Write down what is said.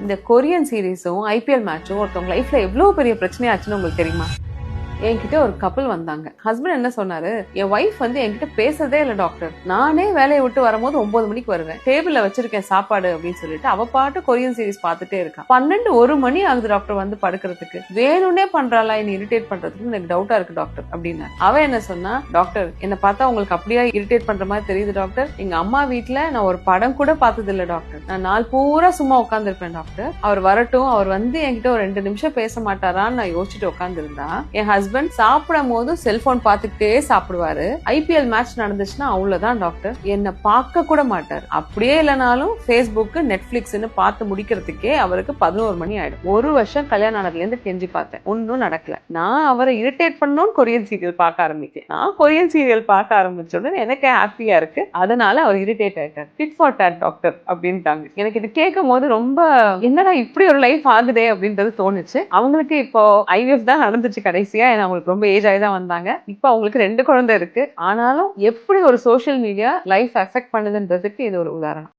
இந்த Korean சீரீஸும் IPL மேட்சும் ஒருத்தவங்க லைஃப்ல எவ்வளவு பெரிய பிரச்சனையாச்சுன்னு உங்களுக்கு தெரியுமா? என்கிட்ட ஒரு கப்பல் வந்தாங்க. ஹஸ்பண்ட் என்ன சொன்னாரு, என் ஒய்ஃப் வந்து என்கிட்ட பேசுறதே இல்ல டாக்டர். நானே வேலையை விட்டு வரும்போது 9 மணிக்கு வருவேன், டேபிள்ல வச்சிருக்கேன் சாப்பாடு அப்படின்னு சொல்லிட்டு அவ பாட்டு கொரியன் சீரிஸ் பார்த்துட்டே இருக்கா. 12 மணி ஆகுது டாக்டர் வந்து படுக்கிறதுக்கு. வேணும்னே பண்றாளா என்ன இரிட்டேட் பண்றதுக்கு எனக்கு டவுட்டா இருக்கு டாக்டர் அப்படின்னா. அவ என்ன சொன்னா, டாக்டர் என்ன பார்த்தா உங்களுக்கு அப்படியே இரிட்டேட் பண்ற மாதிரி தெரியுது டாக்டர். எங்க அம்மா வீட்டுல நான் ஒரு படம் கூட பார்த்தது இல்ல டாக்டர். நான் நாள் பூரா சும்மா உட்காந்துருப்பேன் டாக்டர். அவர் வரட்டும், அவர் வந்து என்கிட்ட ஒரு 2 நிமிஷம் பேச மாட்டாரான்னு நான் யோசிச்சுட்டு உட்காந்துருந்தா, என் ஹஸ்பண்ட் சாப்பிடும் போது செல்போன் பார்த்துக்கிட்டே சாப்பிடுவாரு. ஐபிஎல் மேட்ச் நடந்துச்சுன்னா அவ்வளவுதான் டாக்டர், என்ன பார்க்க கூட மாட்டார். அப்படியே இல்லைனாலும் பேஸ்புக் நெட்ஃபிளிக்ஸ்னு பார்த்து முடிக்கிறதுக்கே அவருக்கு 11 மணி ஆயிடும். 1 வருஷம் கல்யாணம் ஆனதுல இருந்து கெஞ்சி பார்த்தேன், ஒன்னும் நடக்கல. நான் அவரை இரிட்டேட் பண்ணணும்னு கொரியன் சீரியல் பார்க்க ஆரம்பிச்சேன். நான் கொரியன் சீரியல் பார்க்க ஆரம்பிச்சோட எனக்கு ஹாப்பியா இருக்கு, அதனால அவர் இரிட்டேட் ஆயிட்டார். டிட் ஃபார் டாட் டாக்டர் அப்படின்ட்டாங்க. எனக்கு இது கேட்கும் போது ரொம்ப என்னடா இப்படி ஒரு லைஃப் ஆகுதே அப்படின்றது தோணுச்சு. அவங்களுக்கு இப்போ ஐவிஎஃப் தான் நடந்துச்சு கடைசியா. அவங்களுக்கு ரொம்ப ஏஜ் ஆகி தான் வந்தாங்க. இப்போ அவங்களுக்கு 2 குழந்தை இருக்கு. ஆனாலும் எப்படி ஒரு சோஷியல் மீடியா லைஃப் அஃபெக்ட் பண்ணுதுன்றதுக்கு இது ஒரு உதாரணம்.